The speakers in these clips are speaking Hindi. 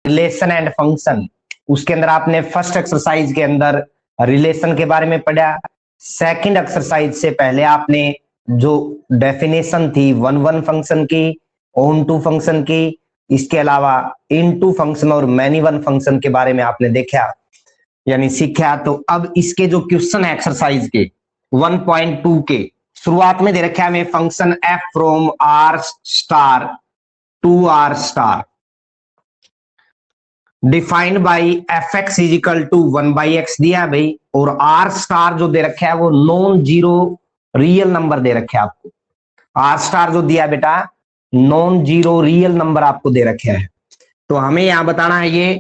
रिलेशन एंड फंक्शन, उसके अंदर आपने फर्स्ट एक्सरसाइज के अंदर रिलेशन के बारे में पढ़ा। सेकंड एक्सरसाइज से पहले आपने जो डेफिनेशन थी वन वन फंक्शन की, ऑन टू फंक्शन की, इसके अलावा इन टू फंक्शन और मैनी वन फंक्शन के बारे में आपने देखा यानी सीखा। तो अब इसके जो क्वेश्चन है एक्सरसाइज के 1.2 के शुरुआत में दे रखा है हमें function f from r star to r star defined by fx is equal to 1/x दिया है भाई, और r स्टार जो दे रखा है वो नॉन जीरो रियल नंबर दे रखे है आपको। r स्टार जो दिया है बेटा नॉन जीरो रियल नंबर आपको दे रखे है। तो हमें यहां बताना है ये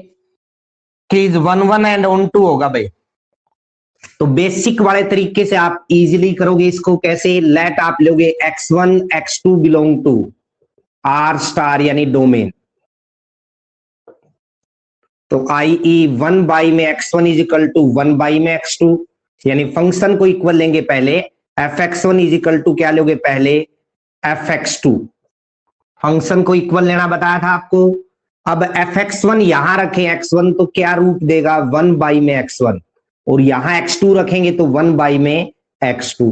कि 1 1 एंड ऑन टू होगा भाई। तो बेसिक वाले तरीके से आप इजीली करोगे इसको। कैसे? लेट आप लोगे x1 x2 belong to r star यानी डोमेन, तो i.e. 1 बाई में x1 is equal to 1 by में x2 यानी फंक्शन को इक्वल लेंगे पहले, fx1 इज इक्वल टू क्या लोगे पहले fx2, फंक्शन को इक्वल लेना बताया था आपको। अब fx1 यहां रखें x1 तो क्या रूप देगा 1 बाई में x1, और यहां x2 रखेंगे तो 1 बाई में x2।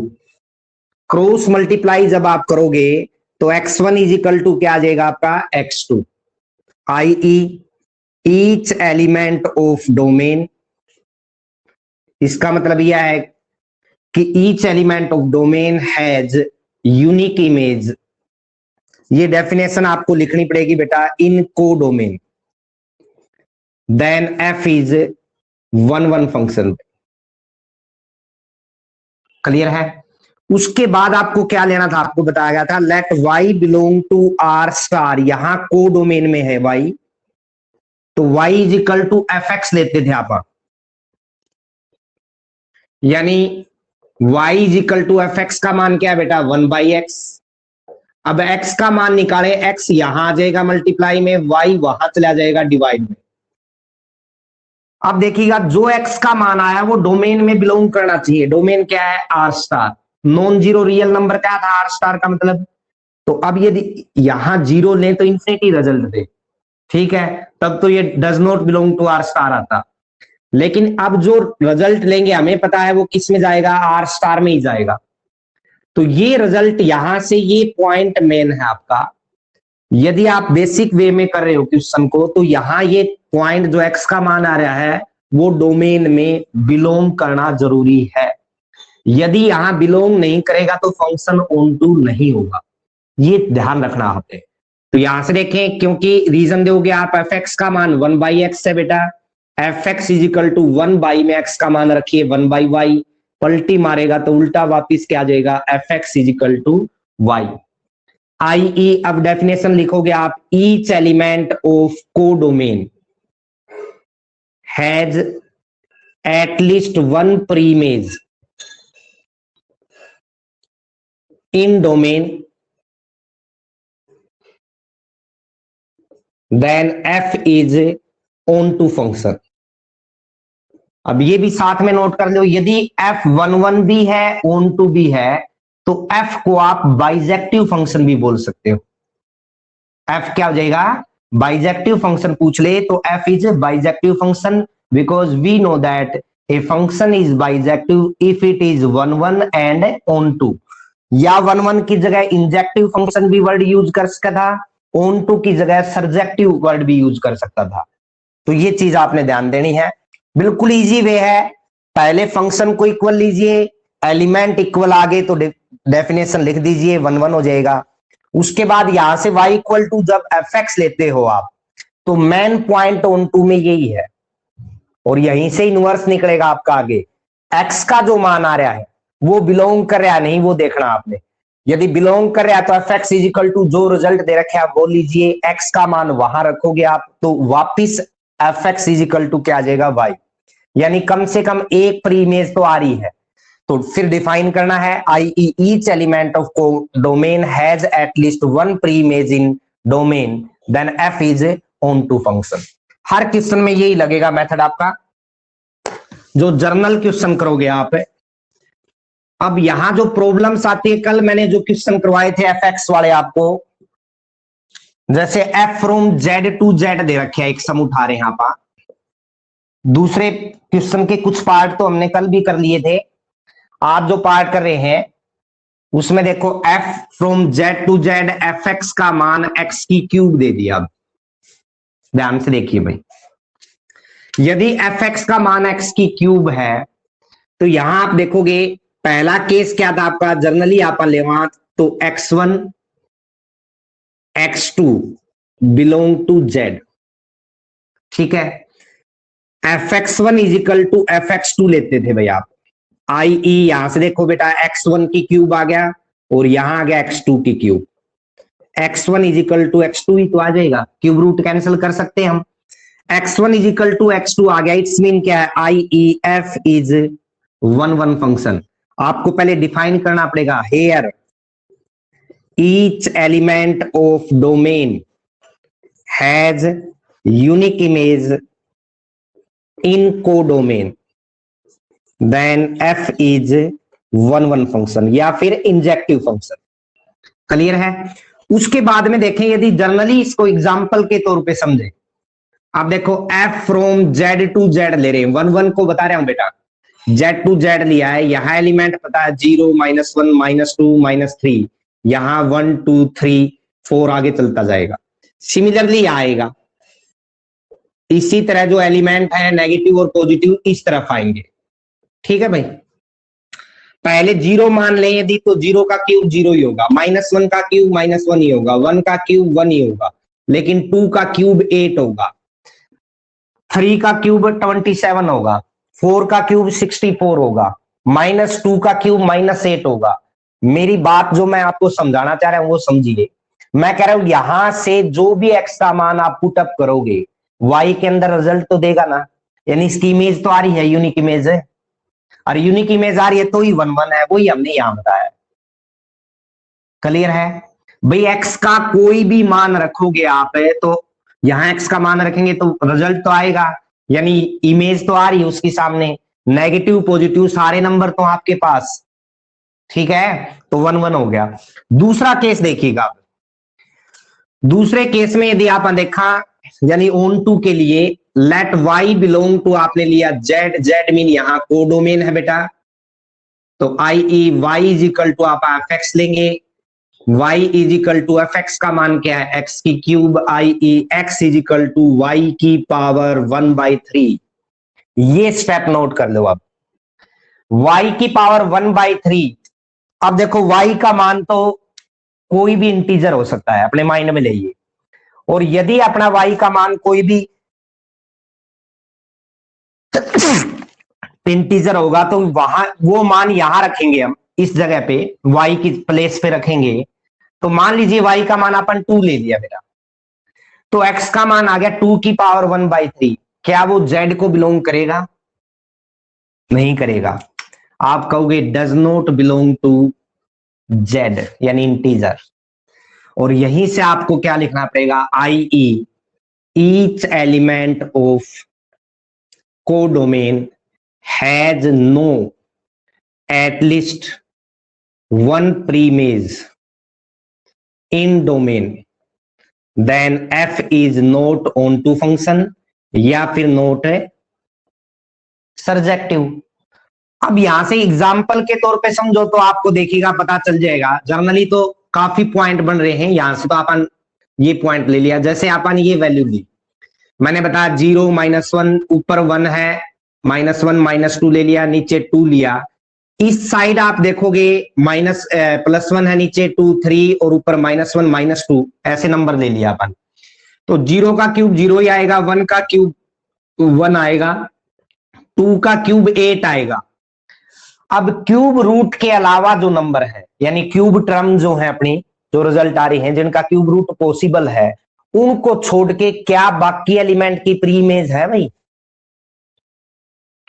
क्रॉस मल्टीप्लाई जब आप करोगे तो x1 इज इक्वल टू क्या आ जाएगा आपका x2, i.e. Each element of domain, इसका मतलब यह है कि each element of domain has unique image. ये डेफिनेशन आपको लिखनी पड़ेगी बेटा in codomain, then f is 1 1 function. Clear है? उसके बाद आपको क्या लेना था, आपको बताया गया था let y belong to r star, यहां को डोमेन में है y, तो y is equal to fx लेते थे आप, यानी y is equal to fx का मान क्या है बेटा 1/x। अब x का मान निकाले, x यहां आ जाएगा मल्टीप्लाई में, y वहां चला जाएगा डिवाइड में। अब देखिएगा जो x का मान आया वो डोमेन में बिलोंग करना चाहिए। डोमेन क्या है r star, non zero real number क्या था r स्टार का मतलब। तो अब यदि यहां जीरो लें तो इंफिनिटी रिजल्ट दे, ठीक है, तब तो ये does not belong to r star आता। लेकिन अब जो रिजल्ट लेंगे हमें पता है वो किस में जाएगा, r स्टार में ही जाएगा। तो ये रिजल्ट यहां से ये पॉइंट मेन है आपका। यदि आप बेसिक वे में कर रहे हो क्वेश्चन को तो यहां ये पॉइंट जो x का मान आ रहा है वो डोमेन में बिलोंग करना जरूरी है। यदि यहां बिलोंग नहीं करेगा तो फंक्शन ऑन टू नहीं होगा, ये ध्यान रखना आपने। तो यहां से देखें, क्योंकि रीजन दोगे आप fx का मान 1/x है बेटा, fx is equal to 1 by में x का मान रखिए 1/y, पलटी मारेगा तो उल्टा वापिस क्या आ जाएगा fx is equal to y, i.e. अब डेफिनेशन लिखोगे आप each element of codomain has at least one preimage in domain, then f is on to function. अब ये भी साथ में नोट कर लो, यदि f11 भी है ऑन टू भी है तो f को आप बाइजेक्टिव फंक्शन भी बोल सकते हो। f क्या हो जाएगा बाइजेक्टिव फंक्शन पूछ ले तो f is bijective function, because we know that a function is bijective if it is 1 1 and onto, या 1 1 की जगह इंजेक्टिव फंक्शन भी वर्ड यूज कर सकता था, ऑन टू की जगह सर्जेक्टिव वर्ड भी यूज कर सकता था। तो ये चीज आपने ध्यान देनी है। बिल्कुल इजी वे है, पहले फंक्शन को इक्वल लीजिए, एलिमेंट इक्वल आ गए तो डेफिनेशन लिख दीजिए 1 1 हो जाएगा। उसके बाद यहां से y इक्वल टू जब fx लेते हो आप तो मेन पॉइंट ऑन टू में यही है, और यहीं से इनवर्स निकलेगा आपका आगे। x का जो मान आ रहा है वो बिलोंग कर रहा है नहीं, वो देखना आपने। यदि बिलोंग कर रहा है तो fx इज इक्वल टू जो रिजल्ट दे रखे आप वो लीजिए, x का मान वहां रखोगे आप तो वापिस fx इज इक्वल टू क्या आ जाएगा y, यानी कम से कम एक प्रीमेज तो आ रही है। तो फिर डिफाइन करना है i.e. Each element of domain has at least one preimage in domain, then f is on to function. हर क्वेश्चन में यही लगेगा मेथड आपका, जो जर्नल क्वेश्चन करोगे आप। अब यहां जो प्रॉब्लम्स आती है, कल मैंने जो क्वेश्चन करवाए थे fx वाले आपको, जैसे F from Z to Z दे रखे है, एक सम उठा रहे हैं यहां पर। दूसरे क्वेश्चन के कुछ पार्ट तो हमने कल भी कर लिए थे, आप जो पार्ट कर रहे हैं उसमें देखो F from Z to Z F x का मान एक्स की क्यूब दे दिया। अब ध्यान से देखिए भाई, यदि एफ एक्स का मान एक्स की क्यूब है तो यहां आप देखोगे पहला केस क्या था आपका, जनरली आप लेवा तो x1 x2 belong to Z, ठीक है। fx1 is equal to fx2 लेते थे भाई आप, आई ई यहां से देखो बेटा x1 की क्यूब आ गया और यहां आ गया x2 की cube, x1 is equal to x2 ही तो आ जाएगा, क्यूब रूट कैंसिल कर सकते हैं हम। x1 is equal to x2 आ गया, इट्स मीन क्या है, आई E F is one one function. आपको पहले डिफाइन करना पड़ेगा, here each element of domain has unique image in codomain, then f is one one function या फिर इंजेक्टिव फंक्शन। क्लियर है। उसके बाद में देखें, यदि जनरली इसको एग्जांपल के तौर पे समझे, आप देखो f from z to z ले रहे हैं, वन वन को बता रहा हूं बेटा, z टू z लिया है, यहां एलिमेंट पता है 0 -1 -2 -3, यहां 1 2 3 4 आगे चलता जाएगा, सिमिलरली आएगा। इसी तरह जो एलिमेंट है नेगेटिव और पॉजिटिव इस तरफ आएंगे, ठीक है भाई। पहले 0 मान लें यदि, तो 0 का क्यूब 0 ही होगा, -1 का क्यूब -1 ही होगा, 1 का क्यूब 1 ही होगा, लेकिन 2 का क्यूब 8 होगा, 3 का क्यूब 27 होगा, 4 का क्यूब 64 होगा, -2 का क्यूब -8 होगा। मेरी बात जो मैं आपको समझाना चाह रहा हूं वो समझिए। मैं कह रहा हूं यहां से जो भी एक्स का मान आप पुटअप करोगे वाई के अंदर रिजल्ट तो देगा ना, यानी इसकी इमेज तो आ रही है, यूनिक इमेज है, और यूनिक इमेज आ रही है तो ही 1 1 है, वही हमने यहां बताया। क्लियर है भाई। एक्स का कोई भी मान रखोगे आप तो यहां एक्स का मान रखेंगे तो रिजल्ट तो आएगा, यानी इमेज तो आ रही है उसके सामने, नेगेटिव पॉजिटिव सारे नंबर तो आपके पास, ठीक है, तो 1 1 हो गया। दूसरा केस देखिएगा, दूसरे केस में यदि आप देखा, यानी ऑन टू के लिए लेट y बिलोंग टू आपने लिया z, z मीन यहां कोडोमेन है बेटा, तो I E y is equal to आप fx लेंगे, y is equal to fx का मान क्या है, x की cube, I E x is equal to y की पावर 1/3। ये स्टेप नोट कर लो। अब y की पावर 1/3, अब देखो y का मान तो कोई भी इंटीजर हो सकता है, अपने माइंड में लेइए, और यदि अपना y का मान कोई भी इंटीजर होगा तो वहां वो मान यहां रखेंगे, हम इस जगह पे y की प्लेस पे रखेंगे, तो मान लीजिए y का मान अपन 2 ले लिया बेटा, तो x का मान आ गया 2 की पावर 1/3। क्या वो z को बिलोंग करेगा? नहीं करेगा। आप कहोगे does not belong to z, यानी इंटीजर, और यहीं से आपको क्या लिखना पड़ेगा, I E each element of codomain has no at least one preimage in domain, then f is not on to function या फिर नॉट है सरजेक्टिव। अब यहां से एग्जाम्पल के तौर पे समझो तो आपको देखिएगा पता चल जाएगा। जनरली तो काफी पॉइंट बन रहे हैं, यहां से तो अपन ये पॉइंट ले लिया, जैसे अपन ये वैल्यू ली, मैंने बताया 0 -1 ऊपर 1 है, -1 -2 ले लिया, नीचे 2 लिया, इस साइड आप देखोगे +1 है, नीचे 2 3 और ऊपर -1 -2 ऐसे नंबर ले लिया अपन, तो 0 का क्यूब 0 ही आएगा, 1 का क्यूब 1 आएगा, 2 का क्यूब 8 आएगा। अब क्यूब रूट के अलावा जो नंबर है, यानी क्यूब टर्म जो है अपनी, जो रिजल्ट आ रही हैं जिनका क्यूब रूट पॉसिबल है, उनको छोड़ के क्या बाकी एलिमेंट की प्री इमेज है भाई?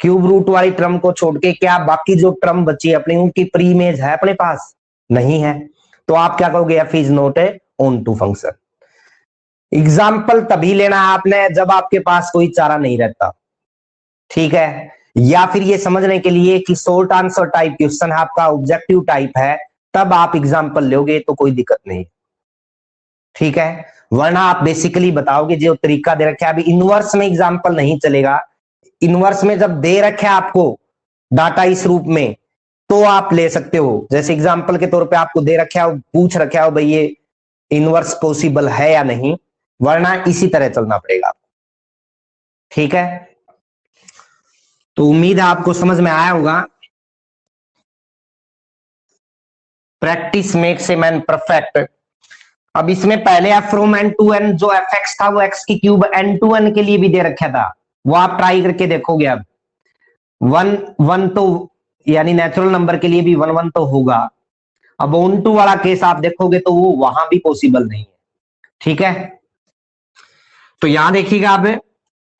क्यूब रूट वाली टर्म को छोड़ के क्या बाकी जो टर्म बची है अपनी, उनकी प्री इमेज है अपने पास? नहीं है। तो आप क्या कहोगे, F is not a on to function. Example तभी लेना है आपने जब आपके पास कोई चारा नहीं रहता, ठीक है, या फिर ये समझने के लिए कि शॉर्ट आंसर टाइप क्वेश्चन है आपका, ऑब्जेक्टिव टाइप है, तब आप एग्जाम्पल लोगे तो कोई दिक्कत नहीं, ठीक है, वरना आप बेसिकली बताओगे जो तरीका दे रखा है, अभी इनवर्स में एग्जाम्पल नहीं चलेगा। इनवर्स में जब दे रखा है आपको डाटा इस रूप में तो आप ले सकते हो, जैसे एग्जाम्पल के तौर पे आपको दे रखा है, पूछ रखा है भाई ये इनवर्स पॉसिबल है या नहीं, वरना इसी तरह चलना पड़ेगा आपको। ठीक है, तो उम्मीद है आपको समझ में आया होगा। Practice makes a man perfect. अब इसमें पहले F from N to N जो एफ एक्स था वो एक्स की क्यूब एन टू एन के लिए भी दे रखा था, वो आप ट्राई करके देखोगे। अब वन वन तो यानी नेचुरल नंबर के लिए भी वन वन तो होगा। अब ऑन टू वाला केस आप देखोगे तो वो वहां भी पॉसिबल नहीं है। ठीक है, तो यहां देखिएगा अब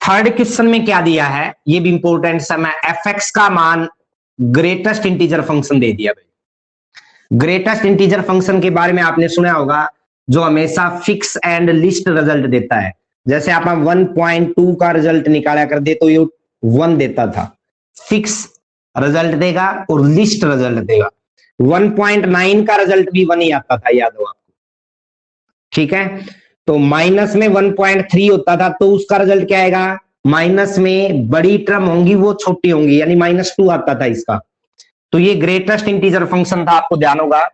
थर्ड क्वेश्चन में क्या दिया है, ये भी इंपॉर्टेंट है। मैं एफ एक्स का मान ग्रेटेस्ट इंटीजर फंक्शन दे दिया भाई। ग्रेटेस्ट इंटीजर फंक्शन के बारे में आपने सुना होगा, जो हमेशा फिक्स एंड लिस्ट रिजल्ट देता है। जैसे आप 1.2 का रिजल्ट निकाला कर दे तो ये 1 देता था, फिक्स रिजल्ट देगा और लिस्ट रिजल्ट देगा। 1.9 का रिजल्ट भी 1 ही आता था, याद हो आपको। ठीक है, तो माइनस में 1.3 होता था तो उसका रिजल्ट क्या आएगा, माइनस में बड़ी टर्म होंगी वो छोटी होंगी, यानी -2 आता था इसका। तो ये ग्रेटेस्ट इंटीजर फंक्शन था, आपको ध्यान होगा।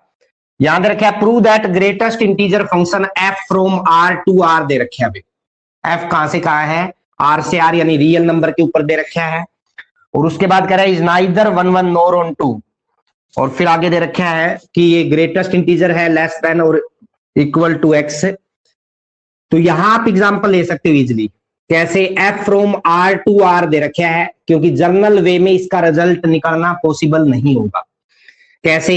याद रखे prove that greatest integer function F from R to R दे रखे। अभी एफ कहां से कहा है, आर से आर, यानी रियल नंबर के ऊपर दे रखा है। और उसके बाद कह रहा है इज नाइदर 1 1 नॉर ऑन 2, और फिर आगे दे रखा है कि ये ग्रेटेस्ट इंटीजर है लेस देन और इक्वल टू एक्स। तो यहां आप एग्जांपल ले सकते हो इजिली, कैसे F from R to R दे रखा है, क्योंकि जर्नल वे में इसका रिजल्ट निकालना पॉसिबल नहीं होगा। कैसे,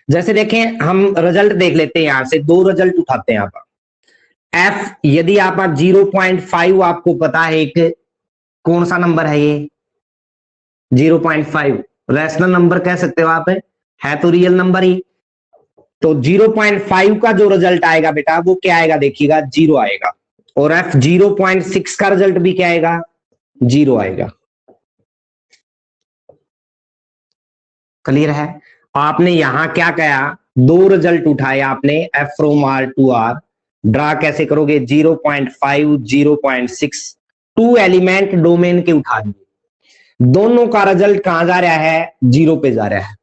जैसे देखें हम रिजल्ट देख लेते हैं, यहां से 2 रिजल्ट उठाते हैं आप। एफ यदि आप 0.5 आपको पता है, एक कौन सा नंबर है ये 0.5, रैशनल नंबर कह सकते हो आप, है तो रियल नंबर ही। तो 0.5 का जो रिजल्ट आएगा बेटा वो क्या आएगा, देखिएगा 0 आएगा। और एफ 0.6 का रिजल्ट भी क्या आएगा, 0 आएगा। क्लियर है। आपने यहां क्या किया, 2 रिजल्ट उठाए आपने F from R to R. Draw कैसे करोगे, 0.5 0.6 2 एलिमेंट डोमेन के उठा दिए, दोनों का रिजल्ट कहां जा रहा है, 0 पे जा रहा है।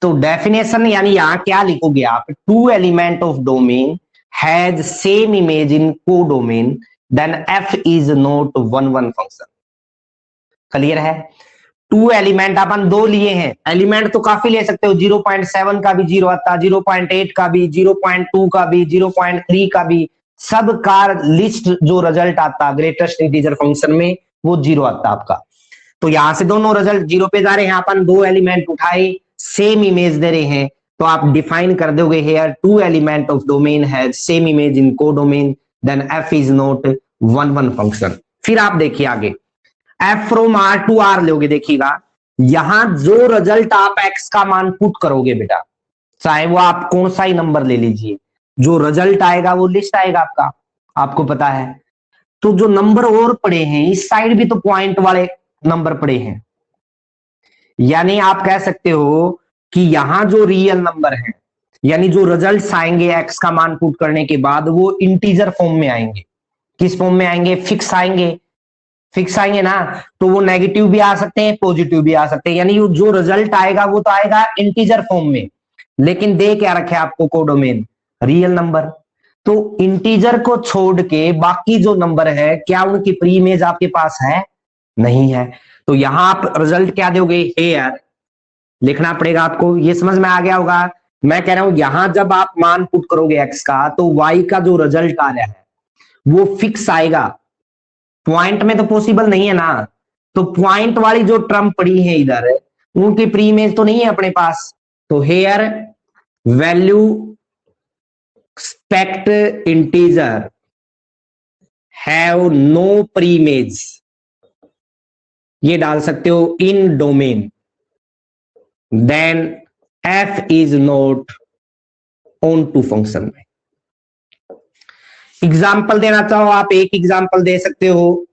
तो डेफिनेशन यानी यहां क्या लिखोगे आप, 2 element of domain has same image in codomain then F is not 1 1 function. Clear है। 2 एलिमेंट अपन 2 लिए हैं, एलिमेंट तो काफी ले सकते हो, 0.7 का भी 0 आता, 0.8 का भी, 0.2 का भी, 0.3 का भी, सब का लिस्ट जो रिजल्ट आता ग्रेटेस्ट इंटीजर फंक्शन में वो 0 आता आपका। तो यहां से दोनों रिजल्ट 0 पे जा रहे हैं, अपन 2 एलिमेंट उठाए सेम इमेज दे रहे हैं, तो आप डिफाइन कर दोगे here 2 element of domain has same image in codomain then F is not 1 1 function. फिर आप देखिए आगे F from R to R लोगे, देखिएगा यहां जो रिजल्ट आप एक्स का मान पुट करोगे बेटा, चाहे वो आप कौन सा ही नंबर ले लीजिए, जो रिजल्ट आएगा वो लिस्ट आएगा आपका, आपको पता है। तो जो नंबर और पड़े हैं इस साइड भी तो पॉइंट वाले नंबर पड़े हैं, यानी आप कह सकते हो कि यहां जो रियल नंबर है, यानी जो रिजल्ट्स आएंगे एक्स का मान पुट करने के बाद वो इंटीजर फॉर्म में आएंगे। किस फॉर्म में आएंगे, फिक्स आएंगे। फिक्स आएंगे ना, तो वो नेगेटिव भी आ सकते हैं पॉजिटिव भी आ सकते हैं, यानी जो रिजल्ट आएगा वो तो आएगा इंटीजर फॉर्म में, लेकिन दे क्या रखे आपको कोडोमेन, रियल नंबर। तो इंटीजर को छोड़ के बाकी जो नंबर है क्या उनकी प्री इमेज आपके पास है, नहीं है। तो यहां आप रिजल्ट क्या दोगे, हेयर लिखना पड़ेगा आपको। ये समझ में आ गया होगा। मैं कह रहा हूं यहां जब आप मान पुट करोगे एक्स का, तो वाई का जो रिजल्ट आ रहा है वो फिक्स आएगा, पॉइंट में तो पॉसिबल नहीं है ना। तो पॉइंट वाली जो टर्म पड़ी है इधर, उनकी प्री इमेज तो नहीं है अपने पास। तो here value expect integer have no pre image, ये डाल सकते हो in domain then F is not on to function में। एग्जाम्पल देना चाहो आप, एक एग्जाम्पल दे सकते हो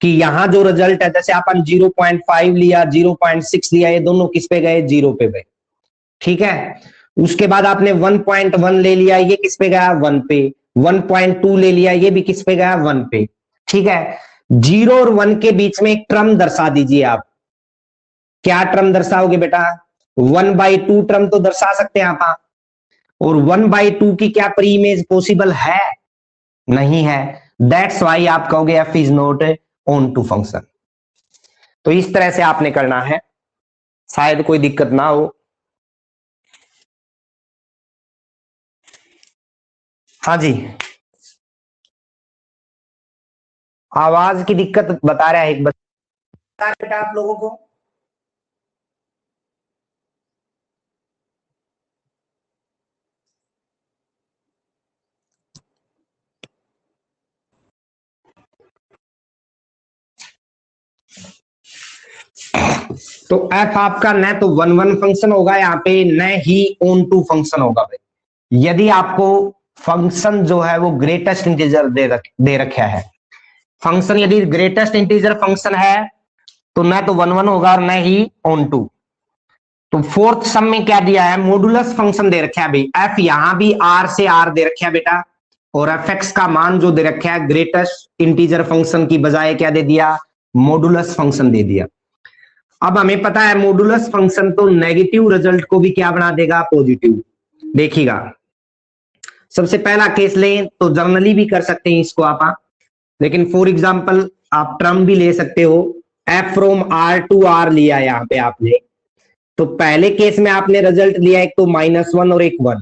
कि यहां जो रिजल्ट है, जैसे अपन 0.5 लिया 0.6 लिया, ये दोनों किस पे गए, 0 पे गए। ठीक है, उसके बाद आपने 1.1 ले लिया, ये किस पे गया 1 पे, 1.2 ले लिया, ये भी किस पे गया 1 पे। ठीक है, 0 और 1 के बीच में एक टर्म दर्शा दीजिए आप। क्या टर्म दर्शाओगे बेटा? 1/2 टर्म तो दर्शा सकते हैं आप, और 1/2 की क्या प्री इमेज पॉसिबल है? नहीं है। दैट्स वाई आप कहोगे F is not on to function. तो इस तरह से आपने करना है, शायद कोई दिक्कत ना हो। हाँ जी, आवाज की दिक्कत बता रहा है एक बता बेटा आप लोगों को। तो एफ आपका न तो 1 1 फंक्शन होगा यहाँ पे, न ही ऑन टू फंक्शन होगा भाई। यदि आपको फंक्शन जो है वो ग्रेटेस्ट इंटीजर दे रखा है, फंक्शन यदि ग्रेटेस्ट इंटीजर फंक्शन है तो न तो 1 1 होगा और न ही ऑन टू। तो फोर्थ सम में क्या दिया है? मॉडुलस फंक्शन दे रखा है भाई। एफ यहां भी आर से आर दे रखा है बेटा, और एफ एक्स का मान जो दे रखा है ग्रेटेस्ट इंटीजर फंक्शन की बजाय क्या दे दिया? मॉडुलस फंक्शन दे दिया। अब हमें पता है मॉडुलस फंक्शन तो नेगेटिव रिजल्ट को भी क्या बना देगा? पॉजिटिव। देखिएगा, सबसे पहला केस लें तो जर्नली भी कर सकते हैं इसको आप, लेकिन फॉर एग्जांपल आप टर्म भी ले सकते हो। F from R to R लिया यहां पे आपने, तो पहले केस में आपने रिजल्ट लिया एक तो -1 और एक 1,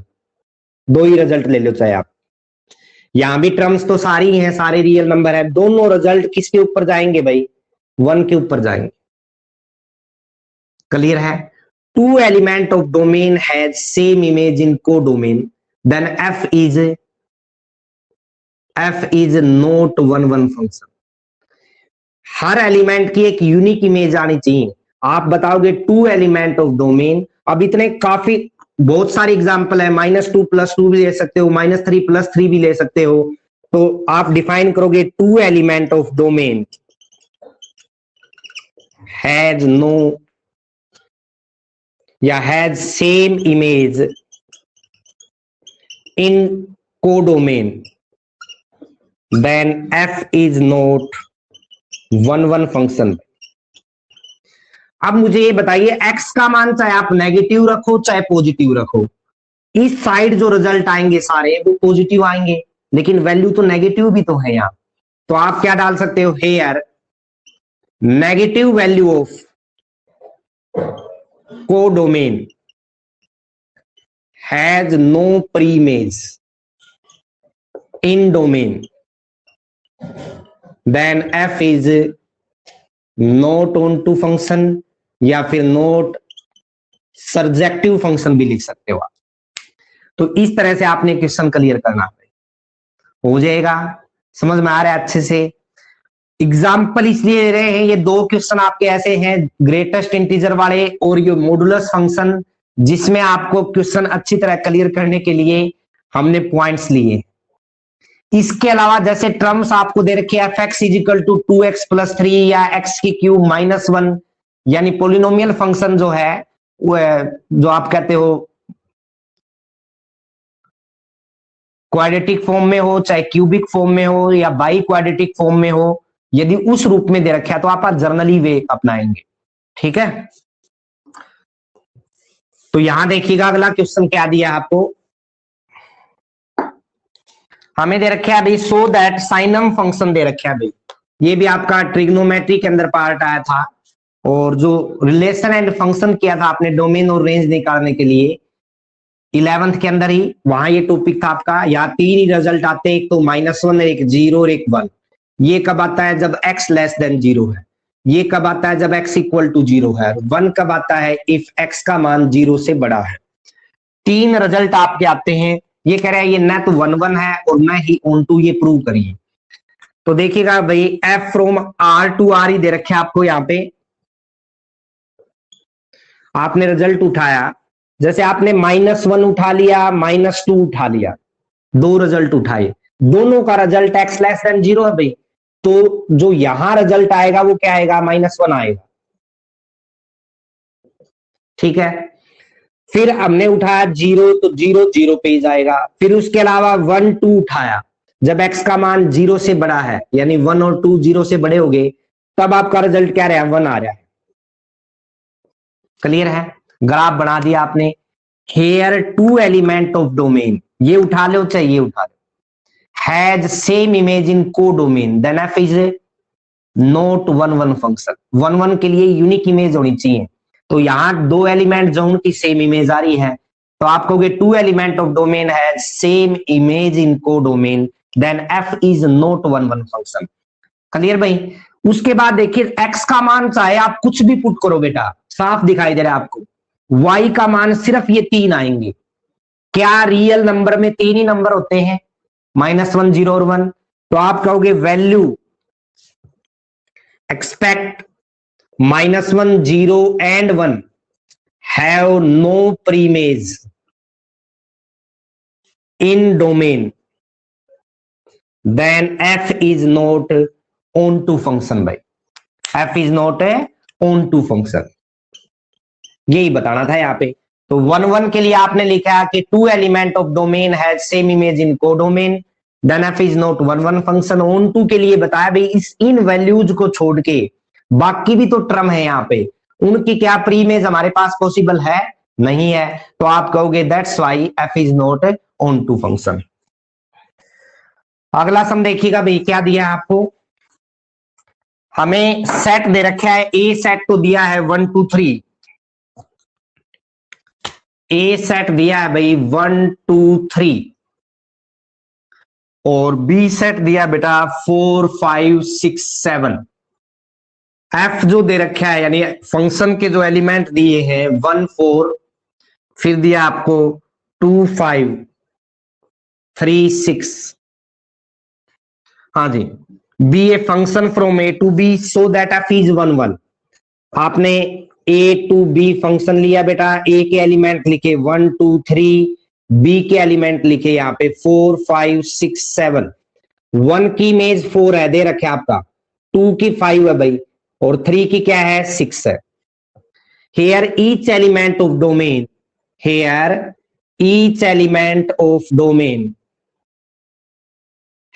दो ही रिजल्ट ले लो चाहे आप। यहां भी टर्म्स तो सारी हैं, सारे रियल नंबर है, दोनों रिजल्ट किसके ऊपर जाएंगे भाई? 1 के ऊपर जाएंगे। क्लियर है? Two element of domain has same image in codomain, then F is not 1 1 function. हर एलिमेंट की एक यूनिक इमेज आनी चाहिए। आप बताओगे टू एलिमेंट ऑफ डोमेन, अब इतने काफी बहुत सारे एग्जांपल है, -2 + 2 भी ले सकते हो, -3 + 3 भी ले सकते हो। तो आप डिफाइन करोगे two element of domain has no या has same image in codomain, then F is not 1 1 function. अब मुझे ये बताइए, एक्स का मान चाहे आप नेगेटिव रखो चाहे पॉजिटिव रखो, इस साइड जो रिजल्ट आएंगे सारे वो पॉजिटिव आएंगे, लेकिन वैल्यू तो नेगेटिव भी तो है यहाँ। तो आप क्या डाल सकते हो? Here negative value of codomain has no preimage in domain, then F is not on to function, या फिर नॉट सर्जेक्टिव फंक्शन भी लिख सकते हो आप। तो इस तरह से आपने क्वेश्चन क्लियर करना है, हो जाएगा। समझ में आ रहा है अच्छे से? एग्जाम्पल इसलिए दे रहे हैं, ये दो क्वेश्चन आपके ऐसे हैं ग्रेटेस्ट इंटीजर वाले और ये मॉडुलस फंक्शन, जिसमें आपको क्वेश्चन अच्छी तरह क्लियर करने के लिए हमने पॉइंट्स लिए। इसके अलावा जैसे टर्म्स आपको दे रखे F x is equal to 2x + 3 या x³ -1, यानी पोलिनोमियल फंक्शन जो है वो जो आप कहते हो क्वाड्रेटिक फॉर्म में हो चाहे क्यूबिक फॉर्म में हो या बाई क्वाड्रेटिक फॉर्म में हो, यदि उस रूप में दे रखा है तो आप जर्नली वे अपनाएंगे। ठीक है, तो यहां देखिएगा अगला क्वेश्चन क्या दिया आपको। हमें दे रखे है अभी सो दैट साइनम फंक्शन दे रखे है अभी, ये भी आपका ट्रिग्नोमेट्री के अंदर पार्ट आया था, और जो रिलेशन एंड फंक्शन किया था आपने डोमेन और रेंज निकालने के लिए 11th के अंदर ही, वहां ये टॉपिक था आपका। यहाँ 3 ही रिजल्ट आते हैं, एक तो -1, एक 0 और एक 1। ये कब आता है? जब x < 0 है। ये कब आता है? जब x = 0 है। 1 कब आता है? इफ x का मान 0 से बड़ा है। 3 रिजल्ट आपके आते हैं। ये कह रहा है ये न तो 1 1 है और न ही ऑन टू, ये प्रूव करिए। तो देखिएगा भाई, f from r to r ही दे रखे आपको यहाँ पे। आपने रिजल्ट उठाया, जैसे आपने -1 उठा लिया, -2 उठा लिया, दो रिजल्ट उठाए, दोनों का रिजल्ट x < 0 है भाई। तो जो यहां रिजल्ट आएगा वो क्या आएगा? -1 आएगा। ठीक है, फिर हमने उठाया 0 तो 0 0 पे ही जाएगा। फिर उसके अलावा 1 2 उठाया, जब x का मान 0 से बड़ा है यानी 1 और 2 0 से बड़े हो गए, तब आपका रिजल्ट क्या रहा है, 1 आ रहा है। क्लियर है? ग्राफ बना दिया आपने। Here two element of domain, ये उठा लो चाहे ये उठा लो, has same image in codomain, then F is not 1 1 function. 1 1 के लिए यूनिक इमेज होनी चाहिए, तो यहां दो एलिमेंट जो उनकी सेम इमेज आ रही है, तो आप कहोगे two element of domain has same image in codomain, then F is not 1 1 function. Clear भाई? उसके बाद देखिए x का मान चाहे आप कुछ भी पुट करो बेटा, साफ दिखाई दे रहा है आपको, y का मान सिर्फ ये 3 आएंगे। क्या रियल नंबर में 3 ही नंबर होते हैं, -1 0 और 1? तो आप कहोगे value expect -1 0 and 1 have no preimage in domain, then f is not on to function. भाई f is not on to function, यही बताना था यहाँ पे। तो 1 1 के लिए आपने लिखा कि two element of domain has same image in codomain, then f is not 1 1 function. Onto के लिए बताया भाई इस इन वैल्यूज को छोड़ के बाकी भी तो टर्म है यहाँ पे, उनकी क्या प्री इमेज हमारे पास पॉसिबल है, नहीं है, तो आप कहोगे that's why f is not on to function. अगला सम देखिएगा भाई, क्या दिया है आपको, हमें सेट दे रखा है, ए सेट तो दिया है 1 2 3, ए सेट दिया है भाई 1 2 3, और बी सेट दिया बेटा 4 5 6 7। एफ जो दे रखा है यानी फंक्शन के जो एलिमेंट दिए हैं 1 4, फिर दिया आपको 2 5 3 6। हाँ जी, B A function from A to B so that F is 1 1। आपने ए टू बी फंक्शन लिया बेटा, ए के एलिमेंट लिखे 1 2 3, बी के एलिमेंट लिखे यहाँ पे 4 5 6 7। 1 की इमेज 4 है दे रखे आपका, 2 की 5 है भाई, और 3 की क्या है 6 है। Here each element of domain, here each element of domain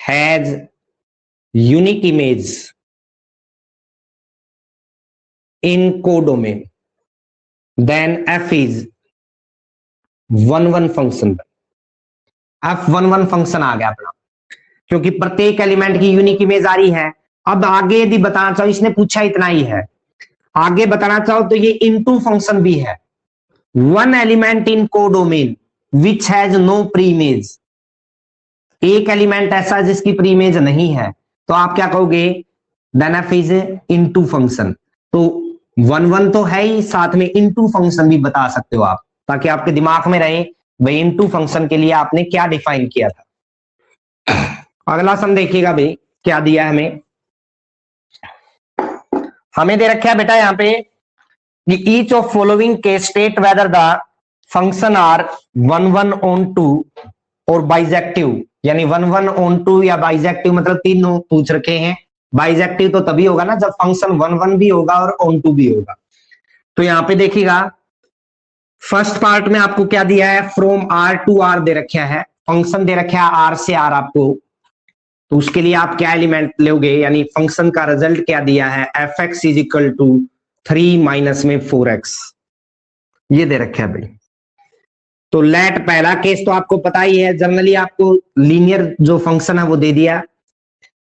has unique image in codomain, then f is 1 1 function. f 1 1 function आ गया अपना, क्योंकि प्रत्येक एलिमेंट की यूनिक इमेज आ रही है। अब आगे यदि बताना चाहो, इसने पूछा इतना ही है, आगे बताना चाहो तो ये इनटू फंक्शन भी है। 1 element in codomain which has no pre image, एक एलिमेंट ऐसा जिसकी प्री इमेज नहीं है, तो आप क्या कहोगे, then f is into function. तो 1 1 तो है ही, साथ में इनटू फंक्शन भी बता सकते हो आप, ताकि आपके दिमाग में रहे भाई इनटू फंक्शन के लिए आपने क्या डिफाइन किया था। अगला सम देखिएगा भाई, क्या दिया है हमें दे रखा है बेटा यहाँ पे कि ईच ऑफ फॉलोइंग के state whether the function are 1 1 onto 2 और बाइजेक्टिव, यानी 1 1 ऑन 2 या बाइजेक्टिव, मतलब तीनों पूछ रखे हैं। बाइजेक्टिव तो तभी होगा ना जब फंक्शन 1 1 भी होगा और ऑन 2 भी होगा। तो यहां पे देखिएगा फर्स्ट पार्ट में आपको क्या दिया है, फ्रॉम आर टू आर दे रखा है, फंक्शन दे रखा है आर से आर आपको, तो उसके लिए आप क्या एलिमेंट लोगे, यानी फंक्शन का रिजल्ट क्या दिया है, F x is equal to 3 minus में 4x, ये दे रखा है भाई। तो लेट पहला केस तो आपको पता ही है, जनरली आपको लीनियर जो फंक्शन है वो दे दिया,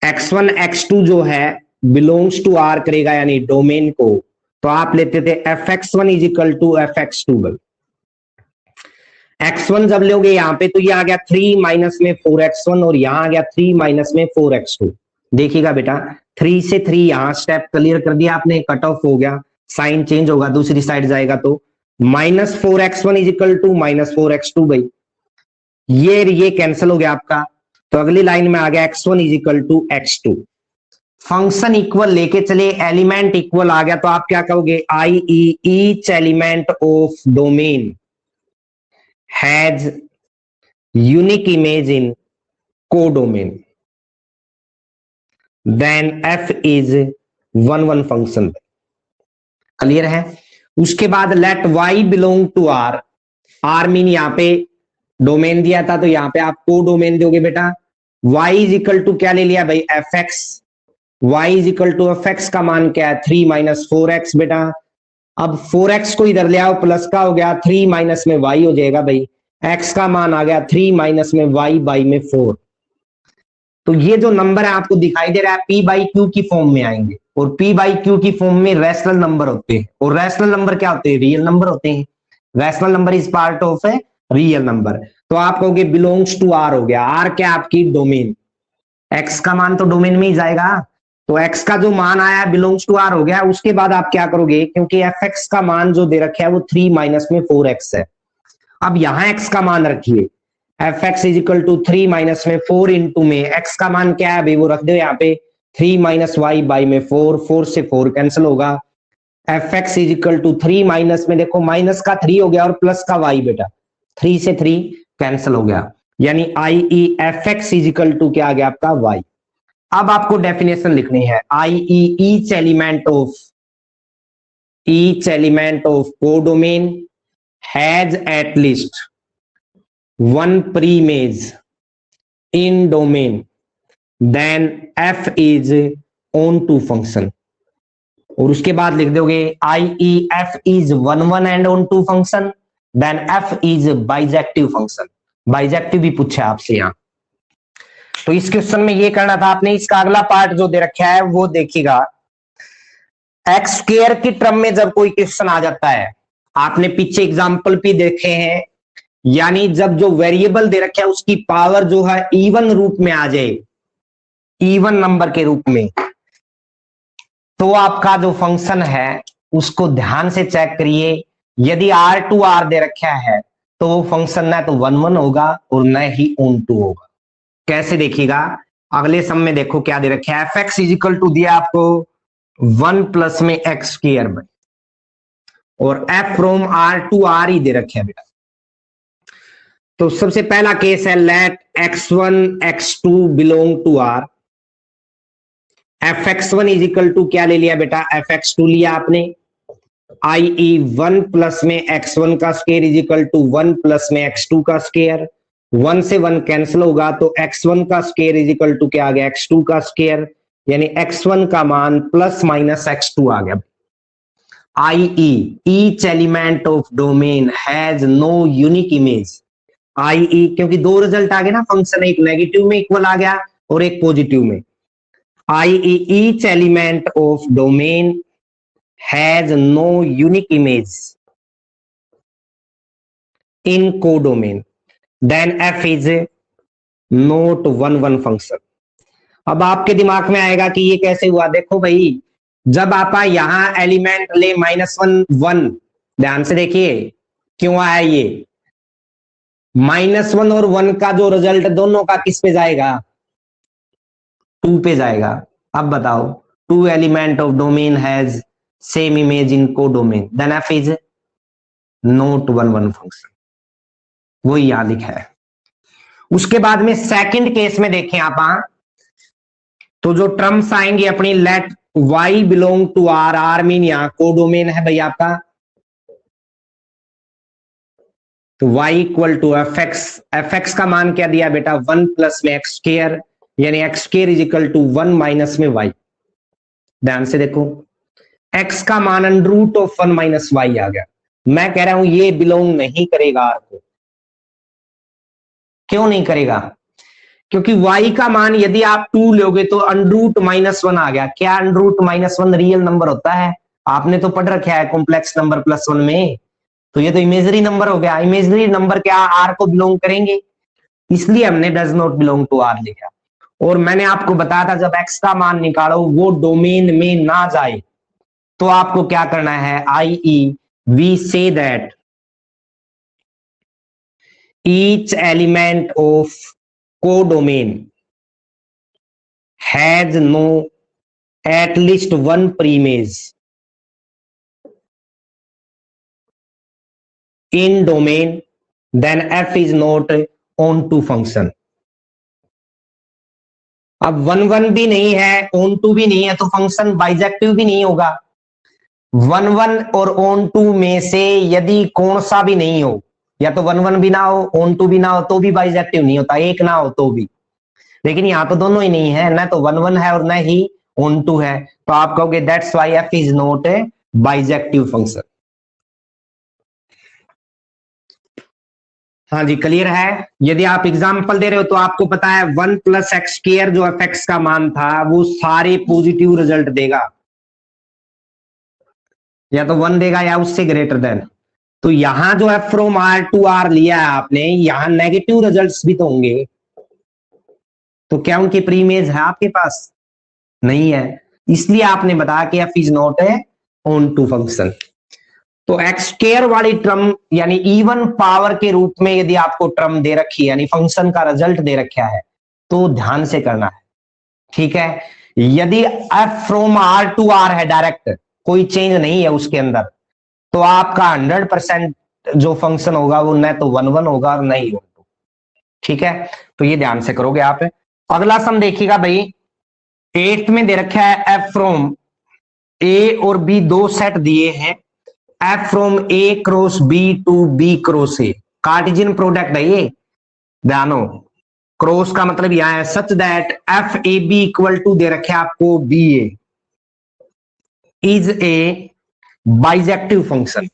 x1 x2 जो है बिलोंग्स टू आर करेगा यानी डोमेन को, तो आप लेते थे fx1 is equal to fx2। x1 जब लोगे यहां पे तो ये आ गया 3 माइनस में 4x1 और यहां आ गया 3 माइनस में 4x2। देखिएगा बेटा 3 से 3 यहां स्टेप क्लियर कर दिया आपने, कट ऑफ हो गया, साइन चेंज होगा, दूसरी साइड जाएगा तो -4x1 is equal to -4x2 भाई, ये कैंसिल हो गया आपका। तो अगली लाइन में आ गया x1 is equal to x2। Function equal लेके चले, एलिमेंट इक्वल आ गया, तो आप क्या कहोगे, i each element of domain has unique image in codomain, then f is 1 1 function. Clear है? उसके बाद let y belong to r, R mean यहाँ पे डोमेन दिया था, तो यहाँ पे आप को डोमेन दोगे बेटा। y इज इक्वल टू क्या ले लिया भाई, F X. Y is equal to F x का मान क्या है, 3 माइनस 4x बेटा। अब 4x को इधर ले आओ, प्लस का हो गया 3 माइनस में y हो जाएगा भाई, x का मान आ गया 3 माइनस में y बाई में 4। तो ये जो नंबर है आपको दिखाई दे रहा है p बाई क्यू की फॉर्म में आएंगे, और p बाई क्यू की फॉर्म में रैशनल नंबर होते हैं, और रैशनल नंबर क्या होते हैं, रियल नंबर होते हैं। Rational number is part of a real number. तो आप कहोगे बिलोंग्स टू आर हो गया, आर क्या आपकी डोमेन, x का मान तो डोमेन में ही जाएगा, तो x का जो मान आया बिलोंग्स टू आर हो गया। उसके बाद आप क्या करोगे, क्योंकि एफ एक्स का मान जो दे रखा है वो 3 माइनस में 4x है। अब यहां x का मान रखिए, F x is equal to 3 minus में 4 इंटू में x का मान क्या है भाई, वो रख दो यहाँ पे 3 माइनस वाई बाई में 4, 4 से 4 कैंसिल होगा। F x is equal to 3 minus में देखो माइनस का 3 हो गया और प्लस का y बेटा, 3 से 3 कैंसिल हो गया, यानी i E f x is equal to क्या आ गया आपका y। अब आपको डेफिनेशन लिखनी है, आई ई each element of codomain has at least one preimage in domain then F is on to function. और उसके बाद लिख दोगे i E F is one and on to function, then F is bijective function. Bijective भी पूछा आपसे यहां, तो इस क्वेश्चन में ये करना था आपने। इसका अगला पार्ट जो दे रखा है वो देखिएगा, एक्स स्क्वायर की टर्म में जब कोई क्वेश्चन आ जाता है, आपने पीछे एग्जांपल भी देखे हैं, यानी जब जो वेरिएबल दे रखा है उसकी पावर जो है इवन रूप में आ जाए, इवन नंबर के रूप में, तो आपका जो फंक्शन है उसको ध्यान से चेक करिए। यदि आर टू आर दे रखा है तो वो फंक्शन ना तो 1 होगा और न ही ऑन टू होगा। कैसे देखिएगा, अगले सम में देखो क्या दे रखा है, F x is equal to दिया आपको 1 प्लस में एक्स स्क्वायर बाई, और f from R to R ही दे रखे है बेटा। तो सबसे पहला केस है, let x1 x2 belong to R. F x one is equal to क्या ले लिया बेटा, एफ एक्स टू लिया आपने, आई ई 1 प्लस में x1 का square is equal to 1 plus में x2 का स्क्वायर। 1 से 1 कैंसिल होगा तो x1 का स्क्वायर इज इक्वल टू क्या आ गया, x2 का स्क्वायर, यानी x1 का मान प्लस माइनस x2 आ गया। I E each element of domain has no unique image. I e क्योंकि दो रिजल्ट आ गए ना फंक्शन, एक नेगेटिव में इक्वल आ गया और एक पॉजिटिव में। I E each element of domain has no unique image in codomain then F is not 1 function. अब आपके दिमाग में आएगा कि ये कैसे हुआ, देखो भाई जब आप यहां एलिमेंट ले -1 1, ध्यान से देखिए क्यों आया ये, -1 और 1 का जो रिजल्ट दोनों का किस पे जाएगा, 2 पे जाएगा। अब बताओ 2 element of domain has same image in codomain then F is not 1 function, वही यहां लिखा है। उसके बाद में सेकंड केस में देखें आप, तो जो टर्म्स आएंगे अपनी, let y belong to R, R mean यहां कोडोमेन है भाई आपका, तो y equal to F x का मान क्या दिया बेटा, 1 प्लस में एक्स स्क्वायर, यानी X square is equal to 1 minus में y। ध्यान से देखो x का मान under root of 1 minus y आ गया। मैं कह रहा हूं ये बिलोंग नहीं करेगा आर को। क्यों नहीं करेगा, क्योंकि y का मान यदि आप 2 लोगे तो अंडर रूट -1 आ गया। क्या अंडर रूट -1 रियल नंबर होता है, आपने तो पढ़ रखा है कॉम्प्लेक्स नंबर +1 में, तो ये तो इमेजरी नंबर हो गया। इमेजरी नंबर क्या आर को बिलोंग करेंगे, इसलिए हमने does not belong to R लिखा। और मैंने आपको बताया था जब x का मान निकालो वो डोमेन में ना जाए तो आपको क्या करना है, आई e we say that each element of codomain has no at least 1 preimage in domain then F is not on to function. अब 1 भी नहीं है, ऑन टू भी नहीं है, तो फंक्शन बाइजेक्टिव भी नहीं होगा। 1 और ऑन टू में से यदि कौन सा भी नहीं हो या तो 1 1 भी ना हो, ऑन टू भी ना हो तो भी बाइजेक्टिव नहीं होता, एक ना हो तो भी। लेकिन यहाँ तो दोनों ही नहीं है, ना तो 1 1 है और ना ही ऑन टू है, तो आप कहोगे that's why F is not A bijective function. हाँ जी, क्लियर है। यदि आप एग्जाम्पल दे रहे हो तो आपको पता है 1 प्लस एक्स स्क्वायर जो एफ एक्स का मान था वो सारे पॉजिटिव रिजल्ट देगा, या तो 1 देगा या उससे ग्रेटर देन। तो यहां जो है फ्रॉम आर टू आर लिया है आपने, यहां नेगेटिव रिजल्ट्स भी तो होंगे, तो क्या उनकी प्रीइमेज है आपके पास? नहीं है, इसलिए आपने बताया कि F is not a on to function. तो एक्स स्क्वायर वाली टर्म यानी इवन पावर के रूप में यदि आपको टर्म दे रखी है, यानी फंक्शन का रिजल्ट दे रखा है, तो ध्यान से करना है, ठीक है। यदि F from R to R है डायरेक्ट, कोई चेंज नहीं है उसके अंदर, तो आपका 100% जो फंक्शन होगा वो न तो 1 1 होगा और नहीं होगा, ठीक है। तो ये ध्यान से करोगे आप। अगला सम देखिएगा भाई, 8th में दे रखा है एफ फ्रॉम ए और बी, दो सेट दिए हैं, f from A cross B to B cross A, Cartesian product है ये, ध्यान हो। क्रॉस का मतलब यहां है such that F A B equal to दे रखे आपको B A is a bijective function.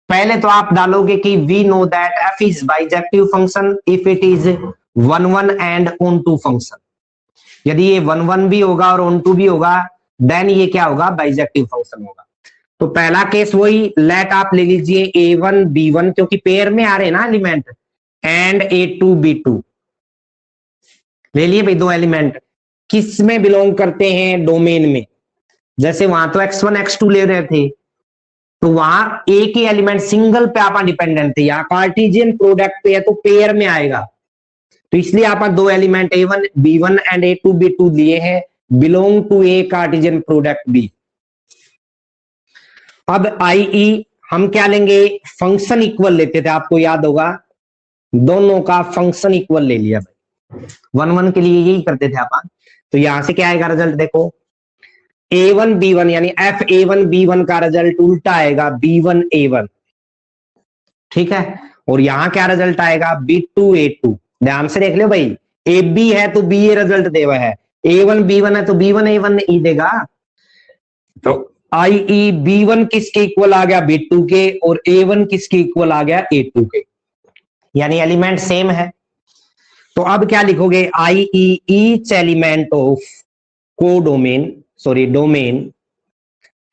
पहले तो आप डालोगे कि we know that F is bijective function if it is 1 1 and on to function. यदि ये 1 1 भी होगा और ऑन टू भी होगा, देन ये क्या होगा? बाइजेक्टिव फंक्शन होगा। तो पहला केस वही, लेट आप ले लीजिए a1 b1, क्योंकि पेयर में आ रहे हैं ना एलिमेंट, एंड a2 b2 ले लिए भाई, दो एलिमेंट किस में बिलोंग करते हैं? डोमेन में। जैसे वहां तो x1 x2 ले रहे थे, तो वहां एक ही एलिमेंट सिंगल पे आप डिपेंडेंट थे, यहाँ कार्टेशियन प्रोडक्ट पे है तो पेयर में आएगा, तो इसलिए आप दो element a1 b1 and a2 b2 लिए हैं, belong to a Cartesian product b। अब आई हम क्या लेंगे? फंक्शन इक्वल लेते थे, आपको याद होगा, दोनों का फंक्शन इक्वल ले लिया भाई, 1 1 के लिए यही करते थे आप। तो यहां से क्या आएगा रिजल्ट? देखो a1 b1 यानी f a1 b1 का रिजल्ट उल्टा आएगा b1 a1, ठीक है। और यहां क्या रिजल्ट आएगा? b2 a2। ध्यान से देख लो भाई, ए बी है तो बी ए रिजल्ट दे हुआ है, a1 b1 है तो b1 a1 ई देगा। तो आई ई b1 किसके इक्वल आ गया? b2 के, और a1 किसके इक्वल आ गया? a2 के, यानी एलिमेंट सेम है। तो अब क्या लिखोगे? I E each element of codomain domain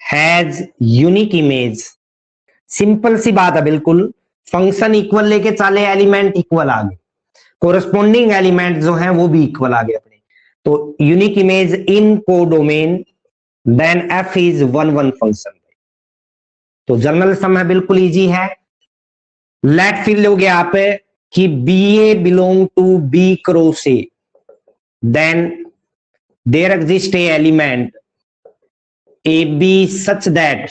has unique image. Simple सी बात है बिल्कुल, फंक्शन इक्वल लेके चले, एलिमेंट इक्वल आ गए, कोरस्पोंडिंग एलिमेंट जो हैं वो भी इक्वल आ गए अपने। तो unique image in codomain, then F is 1 1 function. तो जनरल सम है, बिल्कुल इजी है। लेट फिर लोगे आप कि B A belong to B cross A, then there exist a element A B such that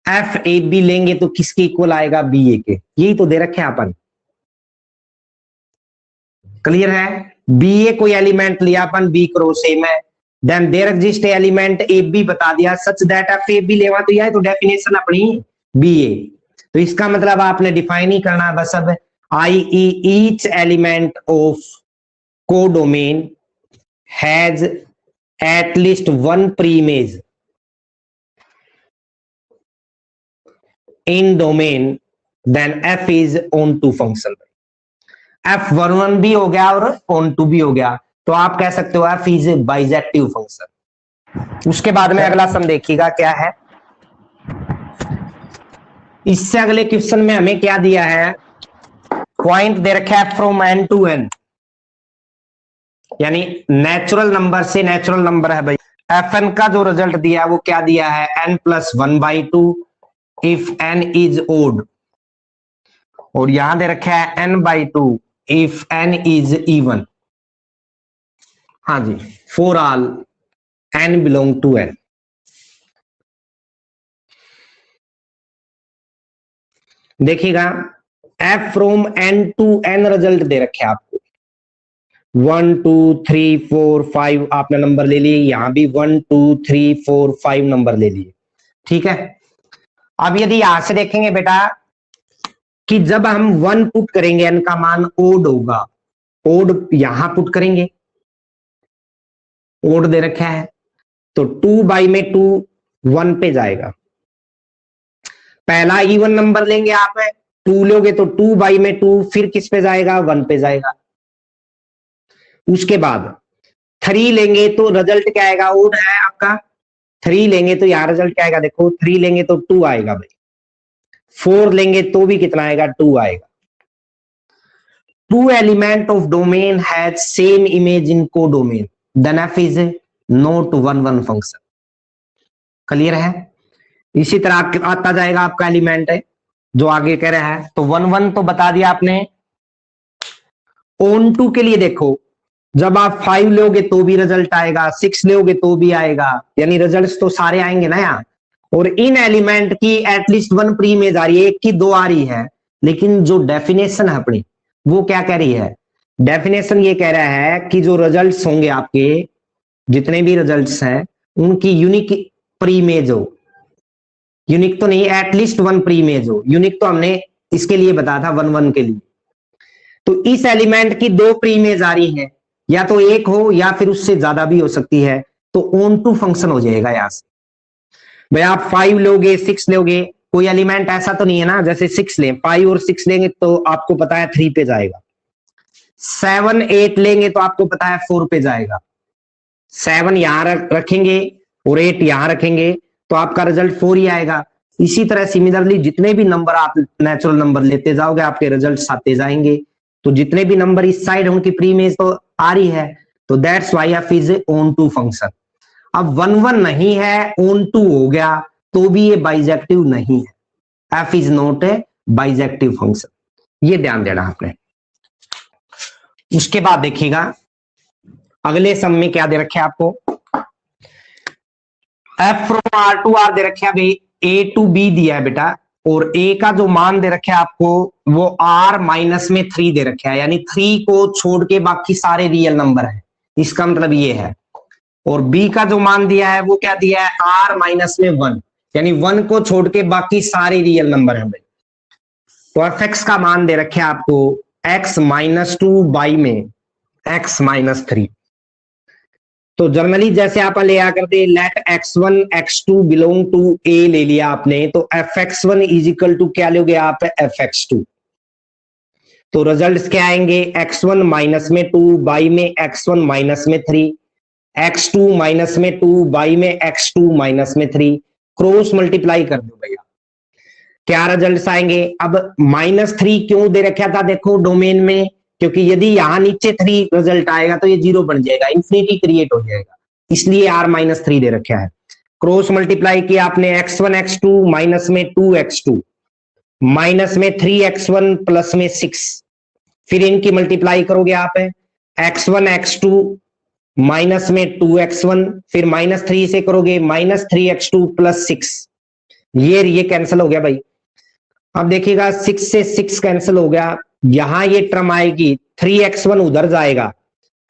F A B लेंगे तो किसके इक्वल आएगा? बी ए के। यही तो दे रखे हैं अपन, क्लियर है। बी ए कोई एलिमेंट लिया अपन बी क्रॉस ए में, then there exist a element A B बता दिया such that F A B लेवा, तो यह तो डेफिनेशन अपनी बी ए। तो इसका मतलब आपने डिफाइन ही करना बस। अब i E each element of codomain has at least one preimage in domain, then F is on to फंक्शन। एफ 1 1 भी हो गया और ऑन टू भी हो गया, तो आप कह सकते हो एफ इज बाइजेक्टिव फंक्शन। उसके बाद में अगला सम देखिएगा क्या है। इससे अगले क्वेश्चन में हमें क्या दिया है? पॉइंट दे रखा है फ्रॉम एन टू एन, यानी नेचुरल नंबर से नेचुरल नंबर है भाई। एफ एन का जो रिजल्ट दिया है वो क्या दिया है? N plus 1/2 if N is odd, और यहां दे रखा है n/2 if n is even. हाँ जी, for all n belong to n। देखिएगा f from n to n result दे रखे आपको, 1 2 3 4 5 आपने नंबर ले लिए, यहां भी 1 2 3 4 5 नंबर ले लिए, ठीक है। अब यदि यहां से देखेंगे बेटा कि जब हम 1 पुट करेंगे n का मान ओड होगा, ओड यहां पुट करेंगे, ओड दे रखा है तो 2 बाई में 2 1 पे जाएगा। पहला इवन नंबर लेंगे आप 2 लोगे तो 2 बाई में 2 फिर किस पे जाएगा, 1 पे जाएगा। उसके बाद 3 लेंगे तो रिजल्ट क्या आएगा, ओड है आपका, 3 लेंगे तो यहां रिजल्ट क्या आएगा, देखो 3 लेंगे तो 2 आएगा भाई, 4 लेंगे तो भी कितना आएगा, 2 आएगा। 2 element of domain has same image in codomain, then f is not 1 function. Clear है? इसी तरह आता जाएगा आपका एलिमेंट है जो आगे कह रहा है, तो 1 1 तो बता दिया आपने। ऑन टू के लिए देखो, जब आप 5 लोगे तो भी रिजल्ट आएगा, 6 लोगे तो भी आएगा, यानी रिजल्ट्स तो सारे आएंगे ना यहाँ। और इन एलिमेंट की एटलीस्ट 1 प्री इमेज आ रही है, एक की 2 आ रही है, लेकिन जो डेफिनेशन है अपनी वो क्या कह रही है, डेफिनेशन ये कह रहा है कि जो रिजल्ट्स होंगे आपके, जितने भी रिजल्ट्स हैं उनकी यूनिक प्री इमेज हो, यूनिक तो नहीं, एटलीस्ट 1 प्री इमेज हो। यूनिक तो हमने इसके लिए बताया था 1 1 के लिए। तो इस एलिमेंट की 2 प्री इमेज आ रही है, या तो एक हो या फिर उससे ज्यादा भी हो सकती है, तो ऑन टू फंक्शन हो जाएगा यहां से। भाई आप 5 लोगे 6 लोगे, कोई एलिमेंट ऐसा तो नहीं है ना, जैसे 6 लें, 5 और 6 लेंगे तो आपको पता है 3 पे जाएगा, 7 8 लेंगे तो आपको पता है 4 पे जाएगा। 7 यहां रखेंगे और 8 यहां रखेंगे तो आपका रिजल्ट 4 ही आएगा। इसी तरह सिमिलरली जितने भी नंबर आप नेचुरल नंबर लेते जाओगे आपके रिजल्ट आते जाएंगे। तो जितने भी नंबर इस साइड उनकी प्री इमेज तो आ रही है, तो that's why F is on to function. अब 1 1 नहीं है, ऑन टू हो गया तो भी ये बाइजेक्टिव नहीं है, F is not A bijective function, ये ध्यान देना आपने। उसके बाद देखिएगा अगले सम में क्या दे रखे आपको, F from R to R दे रखे अभी, ए टू बी दिया है बेटा, और ए का जो मान दे रखे आपको वो आर माइनस में 3 दे रखे है, यानी 3 को छोड़ के बाकी सारे रियल नंबर है, इसका मतलब ये है। और बी का जो मान दिया है वो क्या दिया है, आर माइनस में 1, यानी 1 को छोड़ के बाकी सारे रियल नंबर है भाई। तो एफ एक्स का मान दे रखे आपको x माइनस 2 बाई में x माइनस 3। तो जनरली जैसे आप ले आकर दे let x1 x2 belong to a ले लिया आपने, तो fx1 इज इक्वल टू क्या लोगे आप, fx2। तो रिजल्ट्स क्या आएंगे, x1 माइनस में 2 बाई में x1 माइनस में 3, x2 माइनस में 2 बाई में x2 माइनस में 3, क्रॉस मल्टीप्लाई कर दो भैया, क्या रिजल्ट्स आएंगे। अब -3 क्यों दे रखा था देखो डोमेन में, क्योंकि यदि यहां नीचे 3 रिजल्ट आएगा तो ये 0 बन जाएगा, इंफिनिटी क्रिएट हो जाएगा, इसलिए r-3 दे रखा है। क्रॉस मल्टीप्लाई किया आपने, x1 x2 माइनस में 2x2 माइनस में 3x1 प्लस में 6, फिर इनकी मल्टीप्लाई करोगे आप, x1 x2 माइनस में 2x1, फिर -3 से करोगे -3x2 प्लस 6, ये कैंसिल हो गया भाई। अब देखिएगा 6 से 6 कैंसिल हो गया, यहां ये टर्म आएगी, 3x1 उधर जाएगा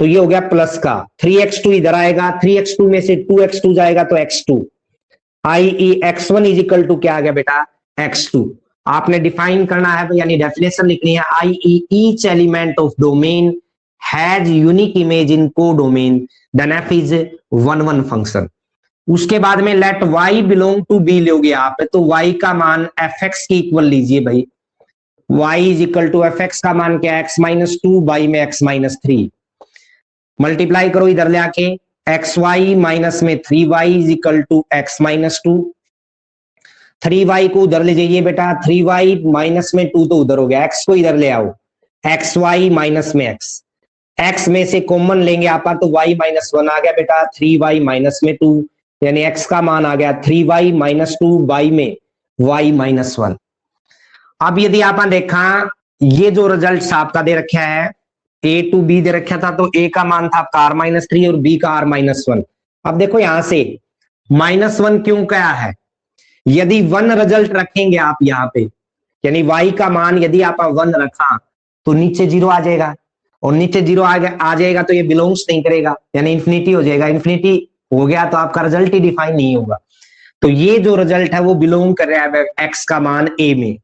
तो ये हो गया प्लस का, 3x2 इधर आएगा, 3x2 में से 2x2 जाएगा तो x2, i.e. x1 is equal to क्या आ गया बेटा, x2। आपने डिफाइन करना है यानी डेफिनेशन लिखनी है, i.e. each element of domain has unique image in co-domain, then f is 1 1 function। उसके बाद में let y belong to b लोगे आप, तो y का मान fx की इक्वल लीजिए भाई, y is equal to fx का मान क्या है, x माइनस 2 बाई में x माइनस 3, मल्टीप्लाई करो इधर ले आके, xy माइनस में 3y is equal to x minus 2, 3y को उधर ले जाइए बेटा, 3y माइनस में 2 तो उधर हो गया, x को इधर ले आओ, xy माइनस में x में से कॉमन लेंगे आप तो y माइनस 1 आ गया बेटा, 3y माइनस में 2, यानी x का मान आ गया 3y माइनस 2 बाई में y माइनस 1। अब यदि आप देखा ये जो रिजल्ट आपका दे रखा है a टू b दे रखा था, तो a का मान था आपका r-3 और b का r-1। अब देखो यहां से -1 क्यों क्या है, यदि 1 रिजल्ट रखेंगे आप यहाँ पे, यानी y का मान यदि आप 1 रखा तो नीचे 0 आ जाएगा, और नीचे 0 आ जाएगा तो ये बिलोंग्स नहीं करेगा, यानी इंफिनिटी हो जाएगा, इंफिनिटी हो गया तो आपका रिजल्ट ही डिफाइन नहीं होगा। तो ये जो रिजल्ट है वो बिलोंग कर रहा है x का मान a में,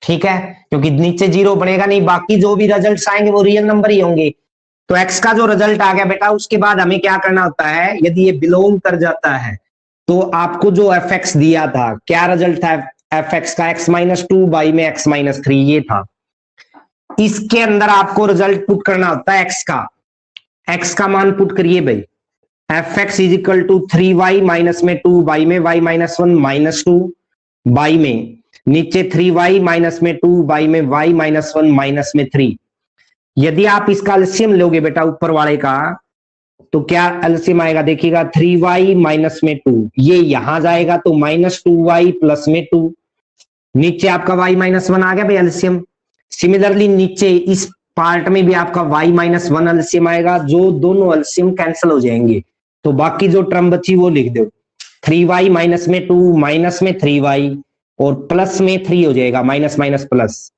ठीक है, क्योंकि नीचे जीरो बनेगा नहीं, बाकी जो भी रिजल्ट्स आएंगे वो रियल नंबर ही होंगे। तो एक्स का जो रिजल्ट आ गया बेटा, उसके बाद हमें क्या करना होता है, यदि ये बिलोंग कर जाता है तो आपको जो एफ एक्स दिया था, क्या रिजल्ट था एफ एक्स का, x-2 बाई में x-3, ये था। इसके अंदर आपको रिजल्ट पुट करना होता है एक्स का मान पुट करिए भाई, F x is equal to 3y minus में 2 बाई में y-1 -2 बाई में नीचे 3y माइनस में 2 बाई में y-1 -3। यदि आप इसका एलसीएम लोगे बेटा ऊपर वाले का, तो क्या एलसीएम आएगा देखिएगा, 3y माइनस में 2, ये यहां जाएगा तो -2y प्लस में 2, नीचे आपका y-1 आ गया भाई एलसीएम। सिमिलरली नीचे इस पार्ट में भी आपका y-1 एलसीएम आएगा, जो दोनों एलसीएम कैंसिल हो जाएंगे, तो बाकी जो टर्म बची वो लिख दो, 3y माइनस में 2 माइनस में 3y और प्लस में 3 हो जाएगा, माइनस माइनस प्लस,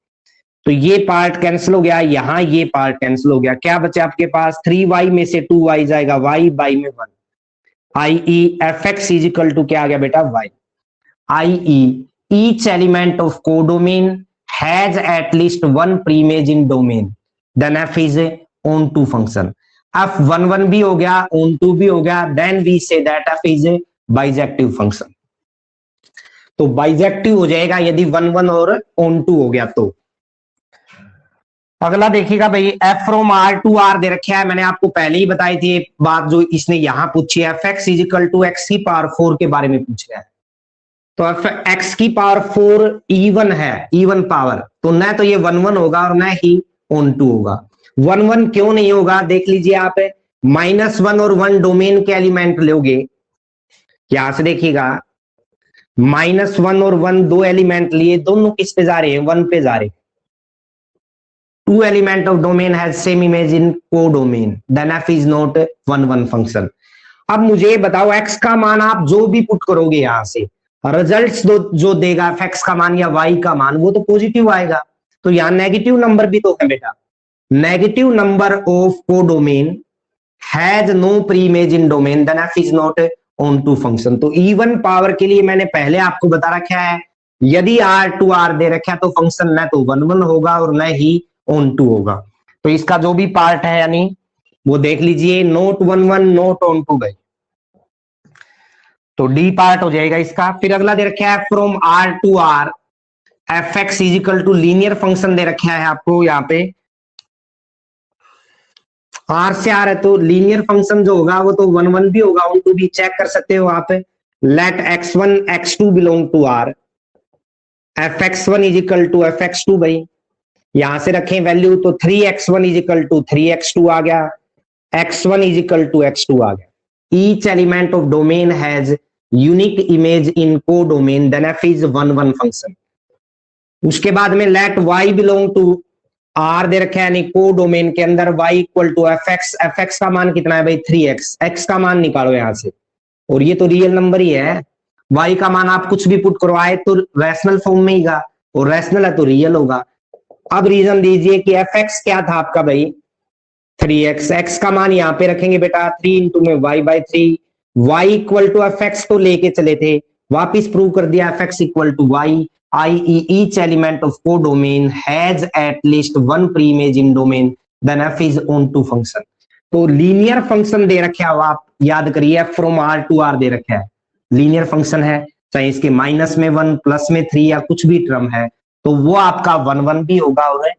तो ये पार्ट कैंसिल हो गया, यहां ये पार्ट कैंसिल हो गया, क्या बचे आपके पास, 3y में से 2y जाएगा, y बाई में 1, i.e. F x is equal to क्या आ गया बेटा, y, i.e. each element of codomain has at least one preimage in domain, then f is a onto function. f11 भी हो गया, onto भी हो गया, then we say that f is a bijective function. तो बाइजेक्टिव हो जाएगा यदि 1-1 और onto हो गया तो। अगला देखिएगा भाई, F from R to R दे रखा है, मैंने आपको पहले ही बताई थी बात जो इसने यहां पूछी है, F x is equal to X की पावर 4 के बारे में पूछ रहा है। तो एफ एक्स की पावर 4 इवन है, इवन पावर, तो न तो ये 1-1 होगा और न ही onto होगा। 1-1 क्यों नहीं होगा, देख लीजिए आप, -1 और 1 डोमेन के एलिमेंट लोगे, यहां से देखिएगा, -1 और 1 दो एलिमेंट लिए, दोनों किस पे जा रहे हैं, 1 पे जा रहे हैं। 2 element of domain has same image in codomain, then f is not 1-1 function। अब मुझे बताओ x का मान आप जो भी पुट करोगे यहां से, रिजल्ट्स जो देगा f(x) का मान या y का मान, वो तो पॉजिटिव आएगा। तो यहाँ नेगेटिव नंबर भी तो है बेटा, negative number of codomain has no pre image in domain, then f is not onto function. तो इवन पावर के लिए मैंने पहले आपको बता रखा है, यदि r दे रखा है तो फंक्शन न तो 1-1 होगा और न ही onto होगा। तो इसका जो भी पार्ट है यानी वो देख लीजिए, नोट 1-1 नोट onto गए, तो डी पार्ट हो जाएगा इसका। फिर अगला दे रखा है from R to R f x is equal to linear function दे रखा है आपको, यहाँ पे आर से आर है तो लीनियर फंक्शन जो होगा वो तो 1-1 भी होगा, onto भी चेक कर सकते हो आप। Let x1 x2 belong to R, F X one is equal to F X two भाई, यहां से रखें वैल्यू, तो 3x1 is equal to 3x2 आ गया, x1 is equal to x2 आ गया। Each element of domain has unique image in codomain, then f is 1-1 function. उसके बाद में let y belong to r दे रखा है, यानी को डोमेन के अंदर y equal to F x का मान कितना है भाई 3x, x का मान निकालो यहां से, और ये तो रियल नंबर ही है, y का मान आप कुछ भी पुट करवाए तो रैशनल फॉर्म में ही गा, और रैशनल है तो रियल होगा। अब रीजन दीजिए कि एफ एक्स क्या था आपका भाई 3x, x का मान यहाँ पे रखेंगे बेटा 3 इंटू में y/3, y equal to F X तो लेके चले थे, वापिस प्रूव कर दिया F X equal to y, i.e. each element of codomain has at least one pre-image in domain, then f is onto function। तो लीनियर फंक्शन दे रखे हो आप, याद करिए f from r to r दे रखा है, लीनियर फंक्शन है, चाहे इसके -1 प्लस में 3 या कुछ भी टर्म है, तो वो आपका 1-1 भी होगा और